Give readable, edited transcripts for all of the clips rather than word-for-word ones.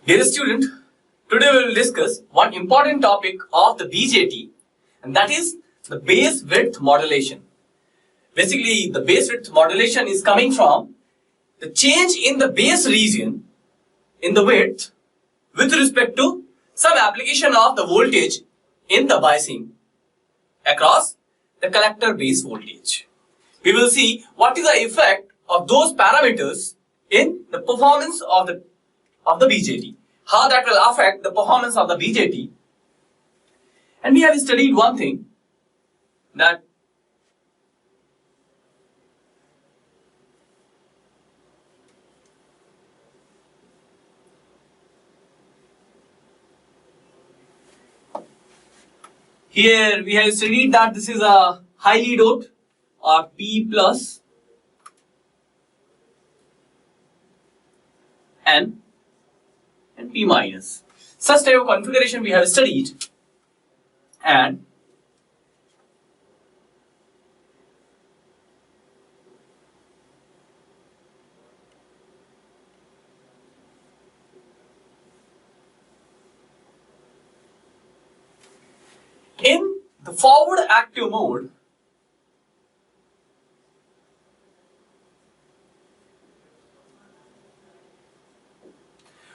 Dear student, today we will discuss one important topic of the BJT, and that is the base width modulation. Basically, the base width modulation is coming from the change in the base region in the width with respect to some application of the voltage in the biasing across the collector base voltage. We will see what is the effect of those parameters in the performance of the BJT, how that will affect the performance of the BJT. And we have studied one thing, that here we have studied that this is a highly doped or P plus N and P minus. Such type of configuration we have studied, and in the forward active mode,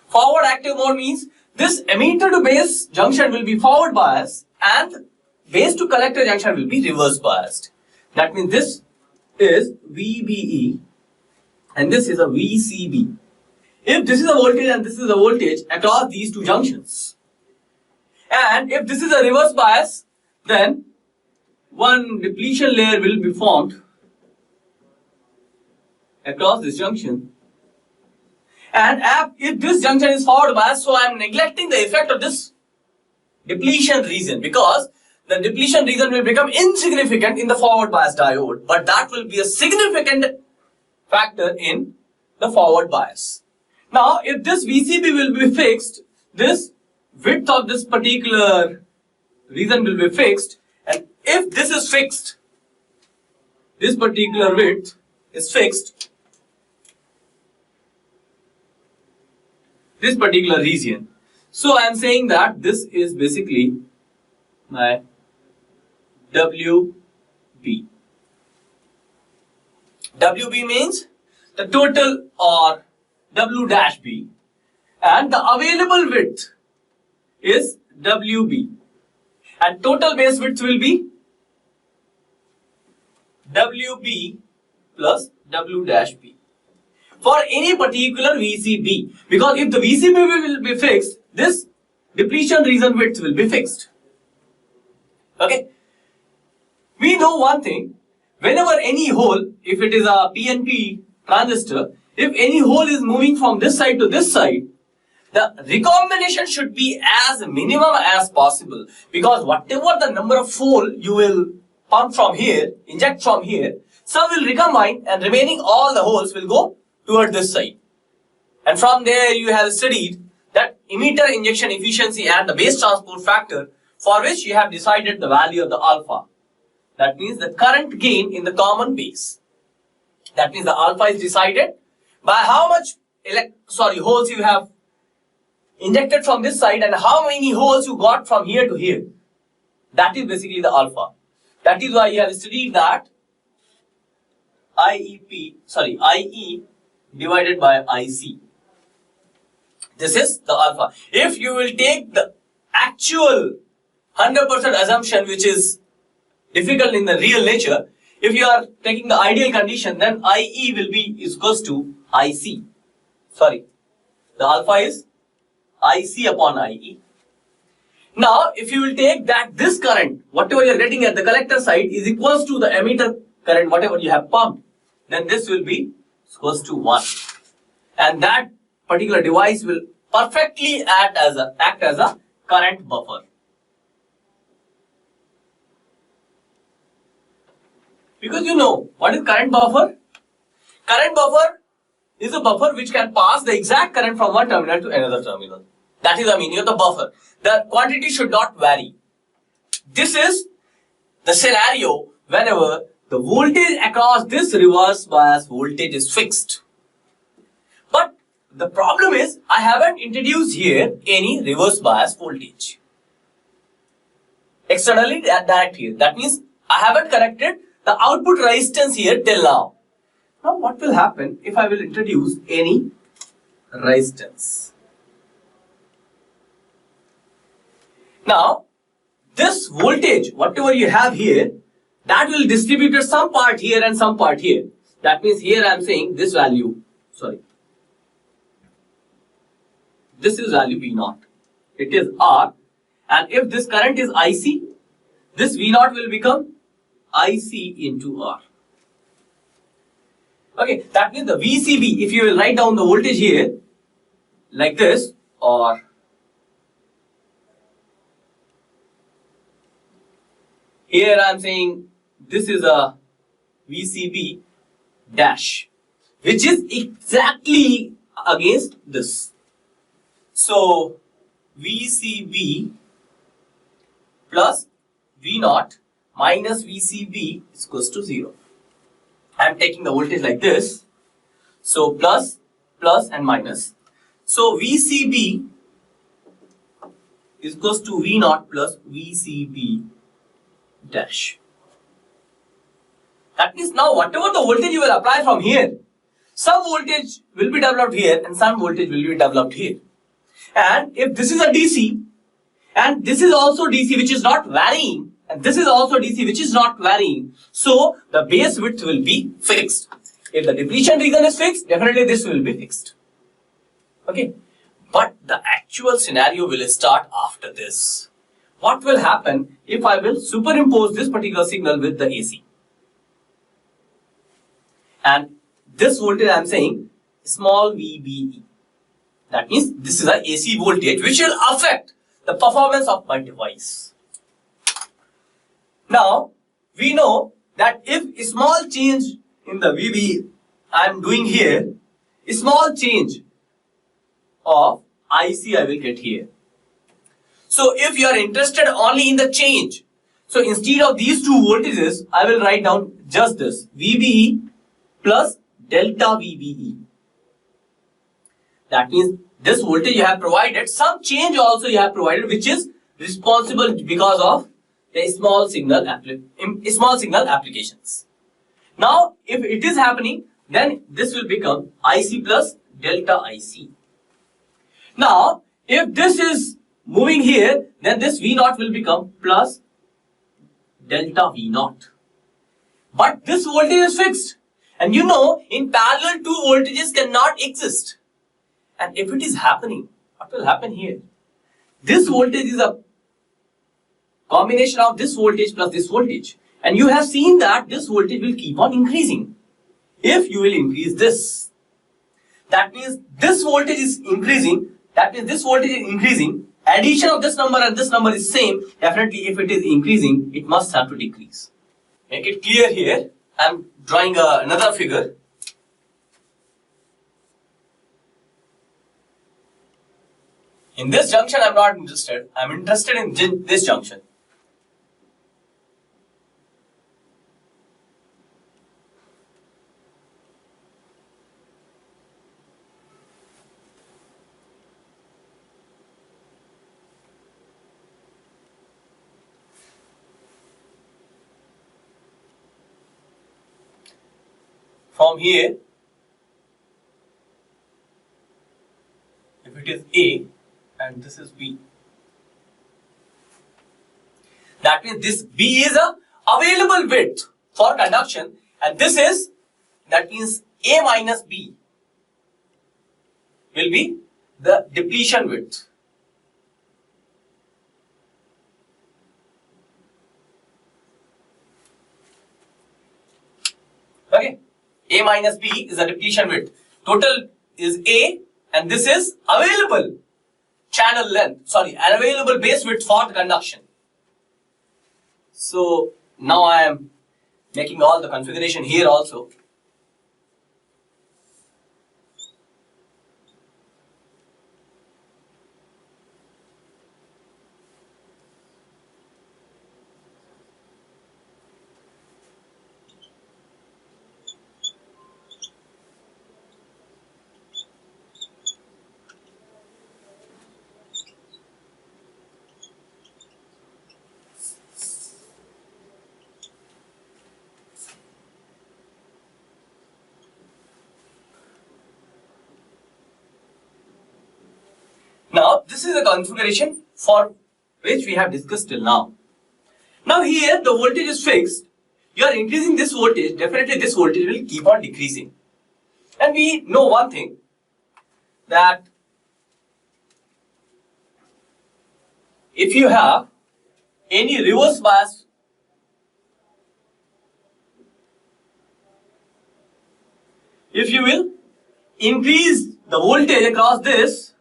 forward active mode means this emitter to base junction will be forward biased and base to collector junction will be reverse biased. That means this is VBE and this is a VCB. If this is a voltage and this is a voltage across these two junctions, and if this is a reverse bias, then one depletion layer will be formed across this junction. And if this junction is forward bias, so I am neglecting the effect of this depletion region, because the depletion region will become insignificant in the forward bias diode, but that will be a significant factor in the forward bias. Now, if this VCB will be fixed, this width of this particular region will be fixed, and if this is fixed, this particular width is fixed, this particular region. So I am saying that this is basically my WB. WB means the total, or W dash B, and the available width is WB, and total base width will be WB plus W dash B for any particular VCB, because if the VCB will be fixed, this depletion region width will be fixed. Okay, we know one thing, whenever any hole, if it is a PNP transistor, if any hole is moving from this side to this side, the recombination should be as minimum as possible, because whatever the number of hole you will pump from here, inject from here, some will recombine and remaining all the holes will go toward this side. And from there you have studied that emitter injection efficiency and the base transport factor, for which you have decided the value of the alpha. That means the current gain in the common base. That means the alpha is decided by how much holes you have injected from this side and how many holes you got from here to here. That is basically the alpha. That is why you have studied that IE divided by IC. This is the alpha. If you will take the actual 100% assumption, which is difficult in the real nature, if you are taking the ideal condition, then IE will be equals to IC. The alpha is IC upon IE. Now, if you will take that this current, whatever you are getting at the collector side, is equals to the emitter current, whatever you have pumped, then this will be equals to 1. And that particular device will perfectly act as a current buffer. Because you know what is current buffer? Current buffer is a buffer which can pass the exact current from one terminal to another terminal. That is the meaning of the buffer. The quantity should not vary. This is the scenario whenever the voltage across this reverse bias voltage is fixed. But the problem is I haven't introduced here any reverse bias voltage. Externally direct here. That means I haven't connected the output resistance here till now. Now what will happen if I will introduce any resistance? Now this voltage, whatever you have here, that will distribute some part here and some part here. That means here I am saying this value, this is value V0. It is R. And if this current is IC, this V0 will become IC into R. Okay, that means the VCB, if you will write down the voltage here, like this, or here I am saying this is a VCB dash, which is exactly against this. So VCB plus V0 minus VCB is equals to 0. I am taking the voltage like this. So plus, plus and minus. So VCB is equals to V0 plus VCB dash. That means now whatever the voltage you will apply from here, some voltage will be developed here and some voltage will be developed here. And if this is a DC and this is also DC which is not varying, and this is also DC which is not varying, so the base width will be fixed. If the depletion region is fixed, definitely this will be fixed. Okay, but the actual scenario will start after this. What will happen if I will superimpose this particular signal with the AC? And this voltage I am saying small VBE. That means this is a AC voltage which will affect the performance of my device. Now, we know that if a small change in the VB I am doing here, a small change of IC I will get here. So, if you are interested only in the change, so instead of these two voltages, I will write down just this, VBE plus delta VBE. That means this voltage you have provided, some change also you have provided, which is responsible because of the small signal applications. Now, if it is happening, then this will become IC plus delta IC. Now, if this is moving here, then this V0 will become plus delta V0. But this voltage is fixed. And you know, in parallel, two voltages cannot exist. And if it is happening, what will happen here? This voltage is a combination of this voltage plus this voltage. And you have seen that this voltage will keep on increasing. If you will increase this, that means this voltage is increasing. That means this voltage is increasing. Addition of this number and this number is same. Definitely, if it is increasing, it must have to decrease. Make it clear here. I am drawing another figure. In this junction, I am not interested. I am interested in this junction. From here, if it is A and this is B, that means this B is a available width for conduction, and this is, that means A minus B will be the depletion width. Okay. A minus B is the depletion width. Total is A and this is available channel length, available base width for the conduction. So now I am making all the configuration here also. this is the configuration for which we have discussed till now. Now here the voltage is fixed. You are increasing this voltage, definitely this voltage will keep on decreasing. And we know one thing, that if you have any reverse bias, if you will increase the voltage across this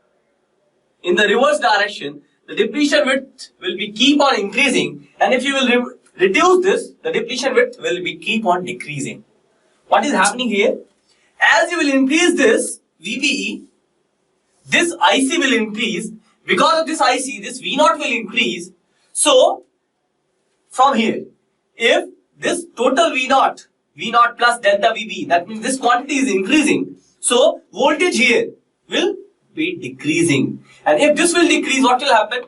in the reverse direction, the depletion width will be keep on increasing, and if you will reduce this, the depletion width will be keep on decreasing. What is happening here? As you will increase this VBE, this IC will increase. Because of this IC, this V0 will increase. So, from here, if this total V0 plus delta VB, that means this quantity is increasing, so voltage here will be decreasing. And if this will decrease, what will happen?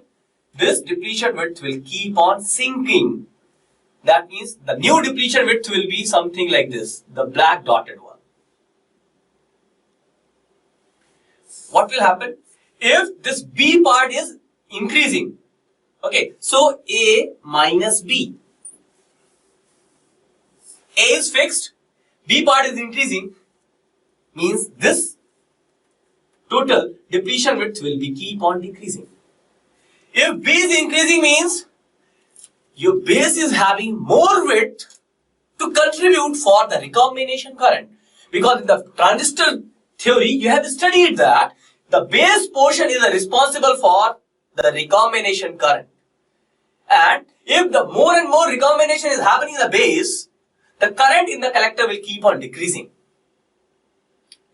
This depletion width will keep on sinking. That means the new depletion width will be something like this, the black dotted one. What will happen? If this B part is increasing, okay, so A minus B. A is fixed, B part is increasing, means this total depletion width will be keep on decreasing. If B is increasing, means your base is having more width to contribute for the recombination current. Because in the transistor theory, you have studied that the base portion is responsible for the recombination current. And if the more and more recombination is happening in the base, the current in the collector will keep on decreasing.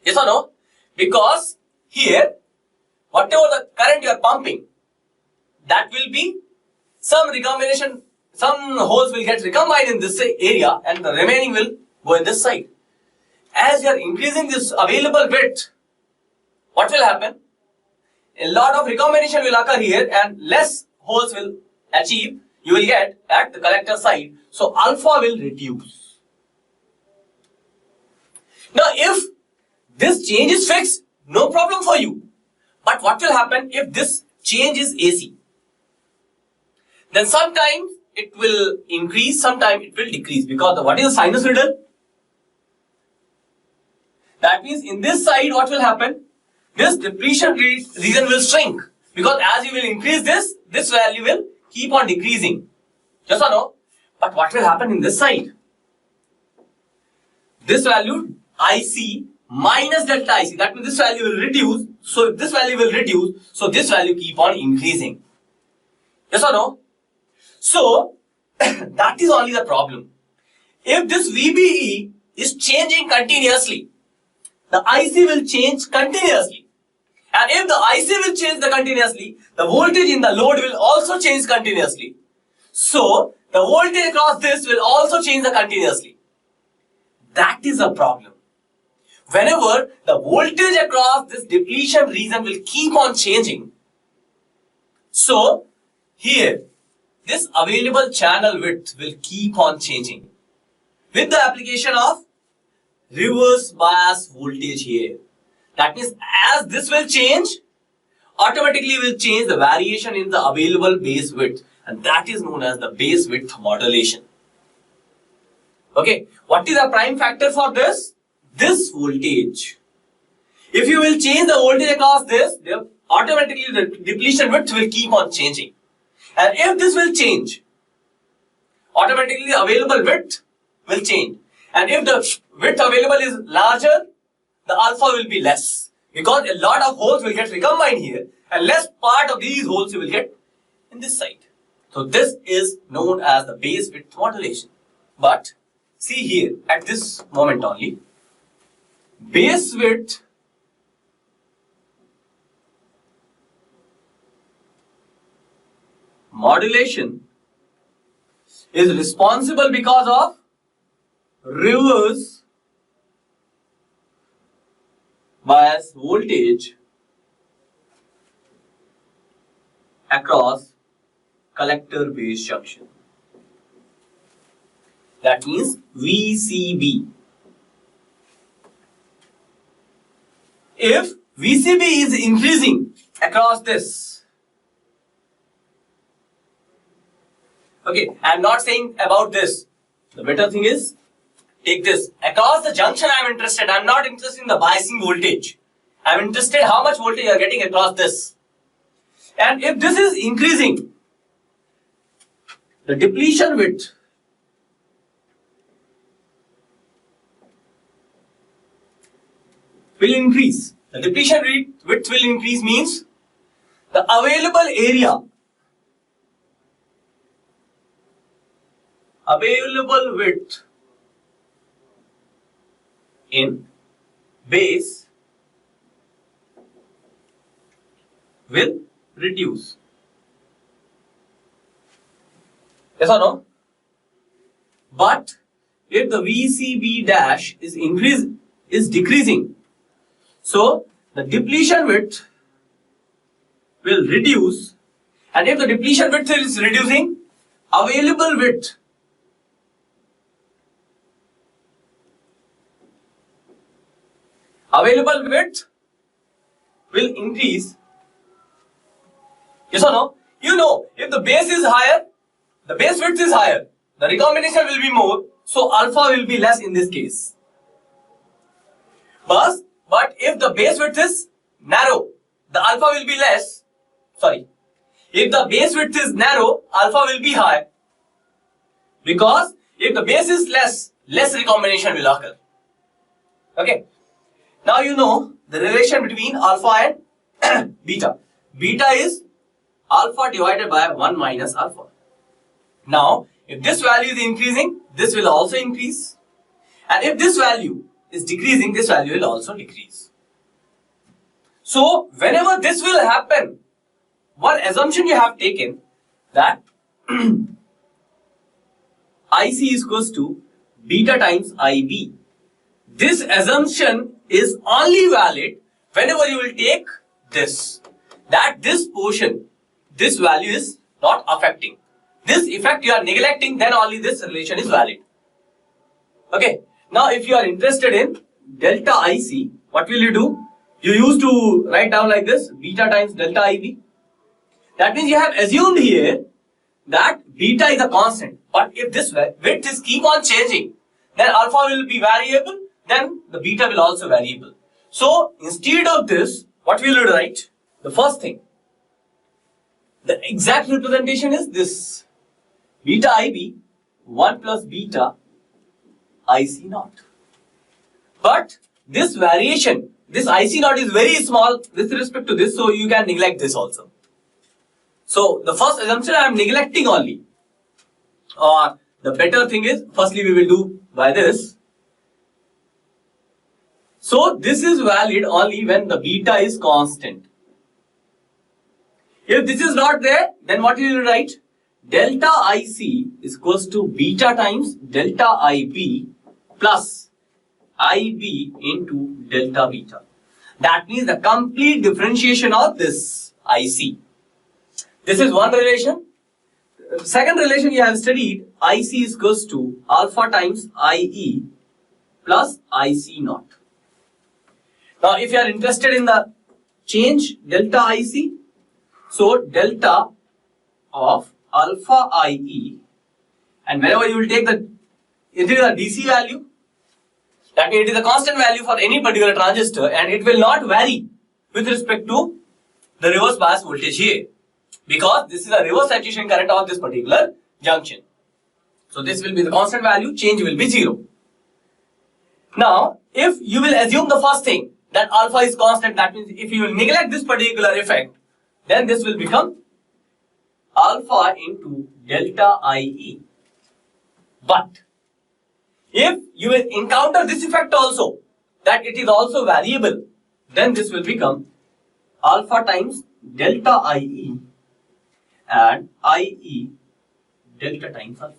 Yes or no? Because here, whatever the current you are pumping, that will be some recombination, some holes will get recombined in this area and the remaining will go in this side. As you are increasing this available width, what will happen? A lot of recombination will occur here and less holes will achieve, you will get at the collector side. So alpha will reduce. Now if this change is fixed, no problem for you. But what will happen if this change is AC? Then sometimes it will increase, sometimes it will decrease, because what is the sinusoidal? That means in this side what will happen? This depletion region will shrink, because as you will increase this, this value will keep on decreasing. Yes or no? But what will happen in this side? This value IC minus delta IC, that means this value will reduce. So if this value will reduce, so this value keep on increasing. Yes or no? So that is only the problem. If this VBE is changing continuously, the IC will change continuously. And if the IC will change continuously, the voltage in the load will also change continuously. So the voltage across this will also change continuously. That is a problem. Whenever the voltage across this depletion region will keep on changing, so here this available channel width will keep on changing with the application of reverse bias voltage here. That means as this will change, automatically will change the variation in the available base width, and that is known as the base width modulation. Okay, what is the prime factor for this? This voltage. If you will change the voltage across this, automatically the depletion width will keep on changing. And if this will change, automatically the available width will change. And if the width available is larger, the alpha will be less, because a lot of holes will get recombined here and less part of these holes you will get in this side. So this is known as the base width modulation. But see here at this moment only, base width modulation is responsible because of reverse bias voltage across collector base junction. That means VCB. If VCB is increasing across this. Okay, I am not saying about this. The better thing is, take this. Across the junction I am interested. I am not interested in the biasing voltage. I am interested how much voltage you are getting across this. And if this is increasing, the depletion width will increase. The depletion width will increase means the available area, available width in base will reduce. Yes or no? But if the VCB dash is decreasing, so the depletion width will reduce, and if the depletion width is reducing, available width will increase. Yes or no? You know, if the base is higher, the base width is higher, the recombination will be more, so alpha will be less in this case. But if the base width is narrow, the alpha will be less. Sorry. If the base width is narrow, alpha will be high. Because if the base is less recombination will occur. Okay. Now you know the relation between alpha and beta. Beta is alpha divided by 1 minus alpha. Now, if this value is increasing, this will also increase. And if this value is decreasing, this value will also decrease. So, whenever this will happen, one assumption you have taken that IC is equals to beta times IB. This assumption is only valid whenever you will take this. That this portion, this value is not affecting. This effect you are neglecting, then only this relation is valid. Okay. Now, if you are interested in delta IC, what will you do? You used to write down like this, beta times delta IB. That means you have assumed here that beta is a constant. But if this width is keep on changing, then alpha will be variable, then the beta will also variable. So, instead of this, what will you write? The first thing, the exact representation is this. Beta IB 1 plus beta IC naught. But this variation, this IC naught is very small with respect to this, so you can neglect this also. So the first assumption I am neglecting only. Or the better thing is, firstly we will do by this. So this is valid only when the beta is constant. If this is not there, then what will you write? Delta IC is equals to beta times delta IB plus IB into delta beta. That means the complete differentiation of this IC. This is one relation. Second relation you have studied, IC is equals to alpha times IE plus IC naught. Now if you are interested in the change delta IC, so delta of alpha IE, and whenever you will take it is a DC value, that means it is a constant value for any particular transistor and it will not vary with respect to the reverse bias voltage here, because this is a reverse saturation current of this particular junction. So this will be the constant value, change will be 0. Now if you will assume the first thing, that alpha is constant, that means if you will neglect this particular effect, then this will become alpha into delta IE. But if you will encounter this effect also, that it is also variable, then this will become alpha times delta IE and IE delta times alpha.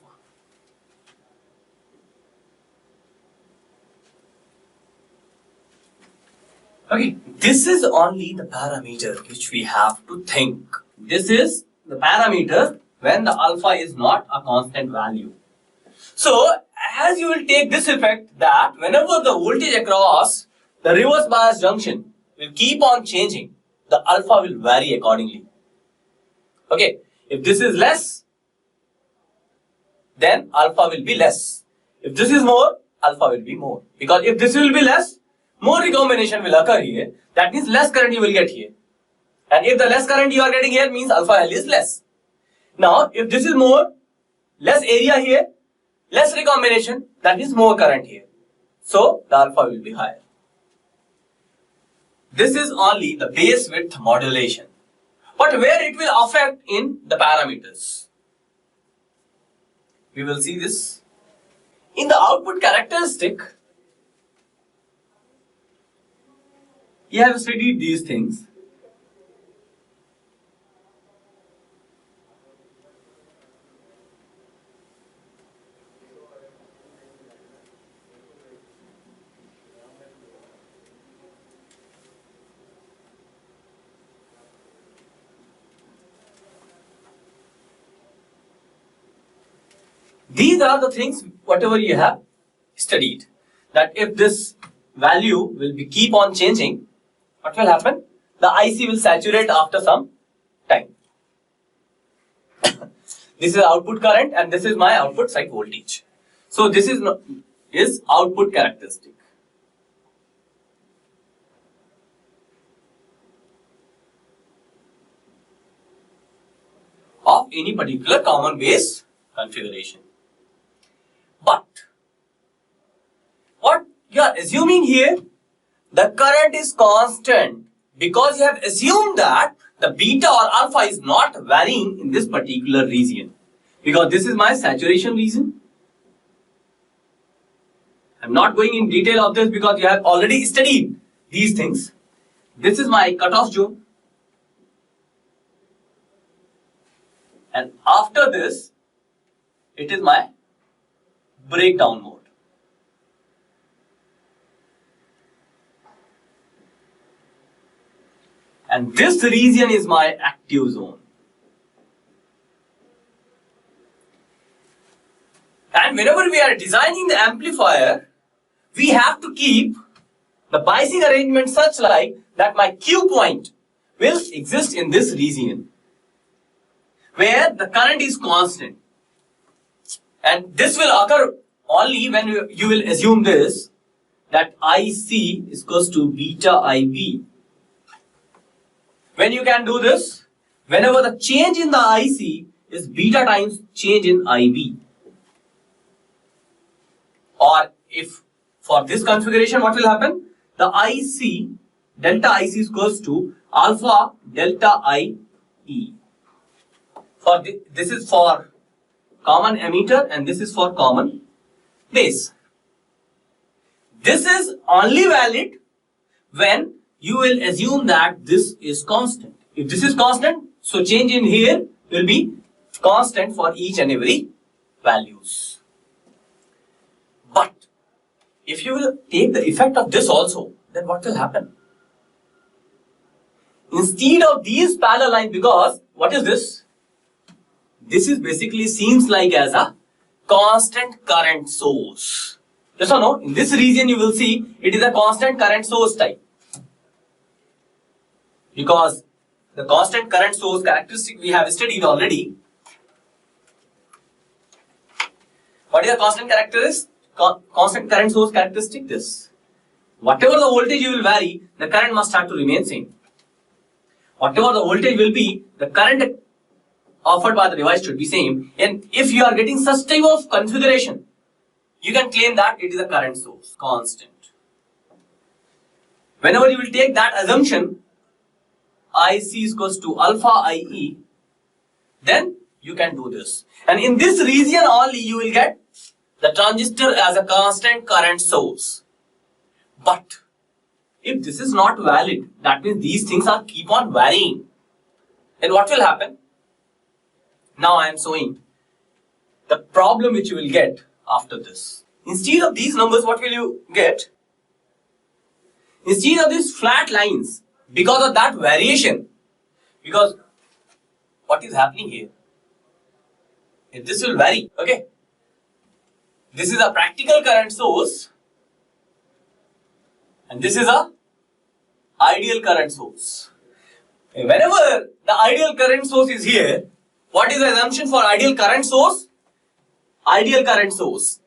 Okay, this is only the parameter which we have to think. This is the parameter when the alpha is not a constant value. So, as you will take this effect that whenever the voltage across the reverse bias junction will keep on changing, the alpha will vary accordingly. Okay, if this is less, then alpha will be less. If this is more, alpha will be more. Because if this will be less, more recombination will occur here. That means less current you will get here. And if the less current you are getting here means alpha L is less. Now, if this is more, less area here, less recombination, that is more current here. So, the alpha will be higher. This is only the base width modulation. But where it will affect in the parameters? We will see this. In the output characteristic, we have studied these things. These are the things, whatever you have studied, that if this value will be keep on changing, what will happen? The IC will saturate after some time. This is output current and this is my output side voltage. So this is output characteristic. Of any particular common base configuration. But what you are assuming here, the current is constant because you have assumed that the beta or alpha is not varying in this particular region. Because this is my saturation region. I am not going in detail of this because you have already studied these things. This is my cutoff zone. And after this, it is my breakdown mode. And this region is my active zone. And whenever we are designing the amplifier, we have to keep the biasing arrangement such like that my Q point will exist in this region where the current is constant. And this will occur only when you will assume this, that IC is equals to beta IB. When you can do this, whenever the change in the IC is beta times change in IB. Or if for this configuration, what will happen? The IC, delta IC is equals to alpha delta IE. For this is for common emitter and this is for common base. This is only valid when you will assume that this is constant. If this is constant, so change in here will be constant for each and every values. But if you will take the effect of this also, then what will happen? Instead of these parallel lines, because what is this? This is basically seems like as a constant current source. Yes or no? In this region you will see it is a constant current source type. Because the constant current source characteristic we have studied already. What is the constant characteristic? Constant current source characteristic this. Whatever the voltage you will vary, the current must have to remain same. Whatever the voltage will be, the current offered by the device should be same. And if you are getting such type of configuration, you can claim that it is a current source, constant. Whenever you will take that assumption, IC is equals to alpha IE, then you can do this. And in this region only you will get the transistor as a constant current source. But if this is not valid, that means these things are keep on varying. Then what will happen? Now I am showing the problem which you will get after this. Instead of these numbers, what will you get? Instead of these flat lines, because of that variation, because what is happening here? If this will vary, okay? This is a practical current source and this is a ideal current source. Whenever the ideal current source is here, what is the assumption for ideal current source? Ideal current source.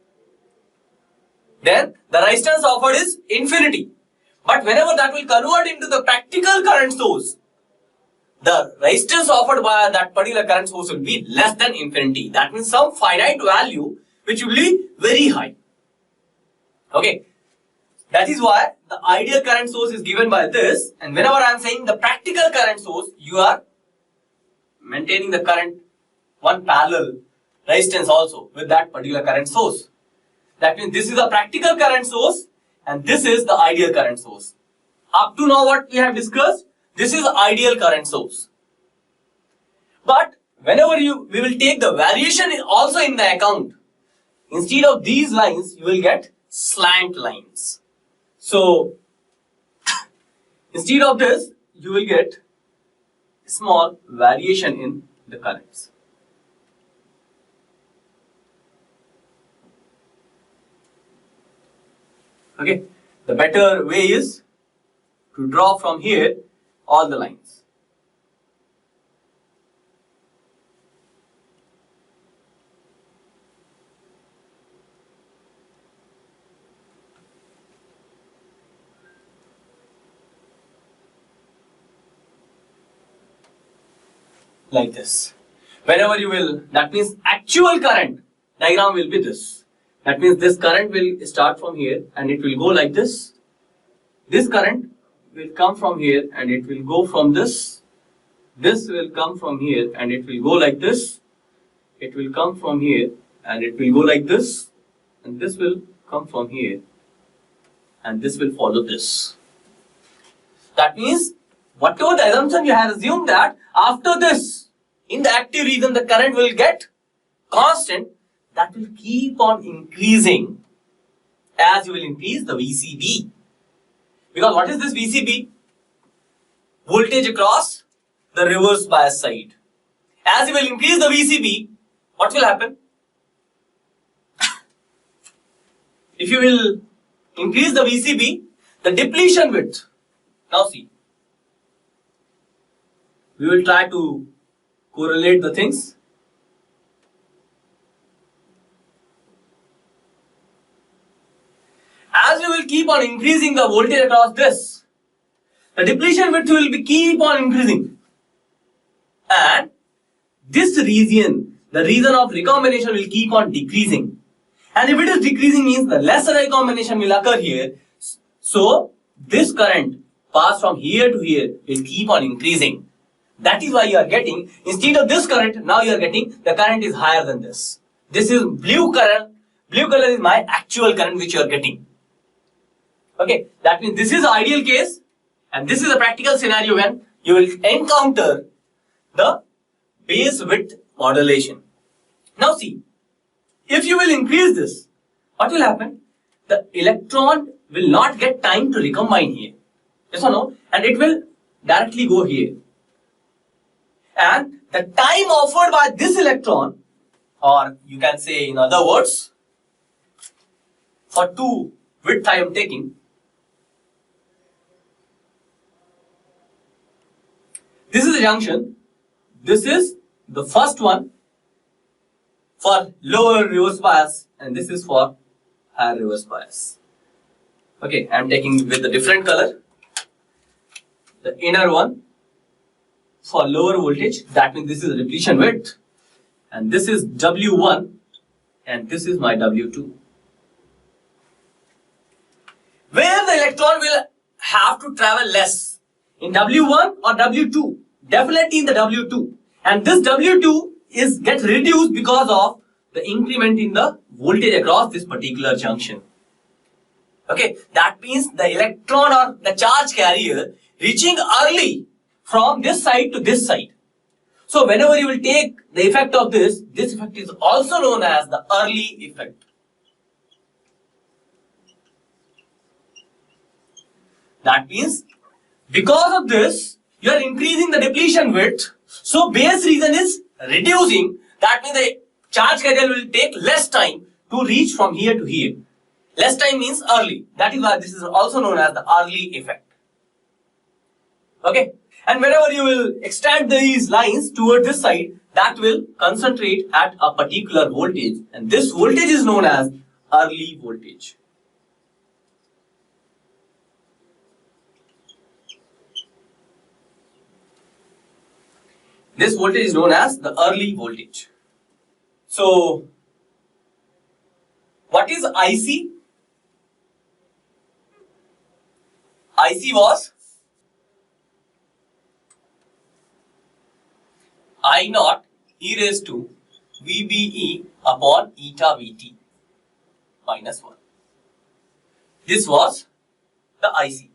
Then the resistance offered is infinity. But whenever that will convert into the practical current source, the resistance offered by that particular current source will be less than infinity. That means some finite value which will be very high. Okay. That is why the ideal current source is given by this, and whenever I am saying the practical current source, you are maintaining the current one parallel resistance also with that particular current source. That means this is a practical current source and this is the ideal current source. Up to now what we have discussed, this is the ideal current source. But whenever we will take the variation also in the account, instead of these lines, you will get slant lines. So, instead of this, you will get small variation in the currents. Okay, the better way is to draw from here all the lines. Like this. Whenever you will, that means actual current diagram will be this. That means this current will start from here and it will go like this. This current will come from here and it will go from this. This will come from here and it will go like this. It will come from here and it will go like this. And this will come from here and this will follow this. That means whatever the assumption you have assumed that after this, in the active region, the current will get constant, that will keep on increasing as you will increase the VCB. Because what is this VCB? Voltage across the reverse bias side. As you will increase the VCB, what will happen? If you will increase the VCB, the depletion width. Now see, we will try to correlate the things. As you will keep on increasing the voltage across this, the depletion width will be keep on increasing. And this region, the region of recombination will keep on decreasing. And if it is decreasing means the lesser recombination will occur here. So this current pass from here to here will keep on increasing. That is why you are getting, instead of this current, now you are getting, the current is higher than this. This is blue current. Blue color is my actual current which you are getting. Okay, that means this is the ideal case and this is a practical scenario when you will encounter the base width modulation. Now see, if you will increase this, what will happen? The electron will not get time to recombine here. Yes or no? And it will directly go here. And the time offered by this electron, or you can say in other words, for 2 width I am taking, this is a junction, this is the first one for lower reverse bias and this is for higher reverse bias. Okay, I am taking with a different color, the inner one for lower voltage, that means this is the depletion width and this is W1 and this is my W2. Where the electron will have to travel less, in W1 or W2, definitely in the W2, and this W2 is get reduced because of the increment in the voltage across this particular junction. Okay, that means the electron or the charge carrier reaching early from this side to this side. So whenever you will take the effect of this effect is also known as the early effect. That means because of this, you are increasing the depletion width. So base region is reducing. That means the charge carrier will take less time to reach from here to here. Less time means early. That is why this is also known as the early effect. Okay. And whenever you will extend these lines toward this side, that will concentrate at a particular voltage, and this voltage is known as early voltage. This voltage is known as the early voltage. So, what is IC? IC was I naught e raised to VBE upon eta Vt minus 1. This was the IC.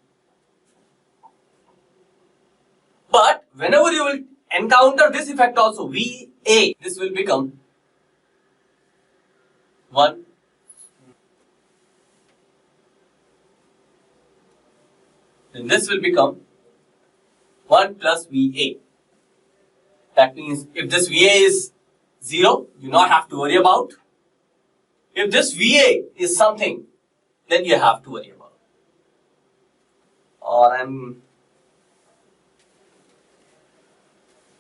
But whenever you will encounter this effect also, VA, this will become 1. Then this will become 1 plus VA. That means if this VA is 0, you not have to worry about. If this VA is something, then you have to worry about. Or I'm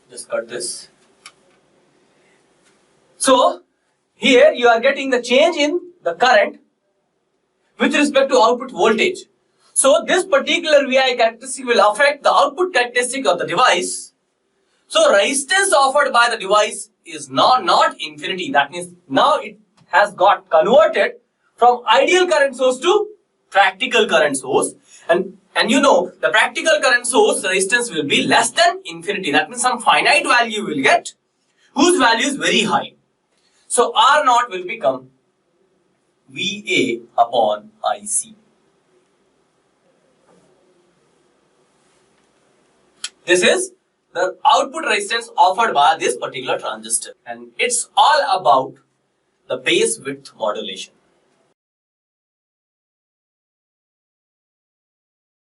just cut this. So here you are getting the change in the current with respect to output voltage. So this particular VI characteristic will affect the output characteristic of the device. So resistance offered by the device is now not infinity. That means now it has got converted from ideal current source to practical current source. And you know the practical current source resistance will be less than infinity. That means some finite value you will get whose value is very high. So R naught will become VA upon IC. This is the output resistance offered by this particular transistor, and it's all about the base width modulation.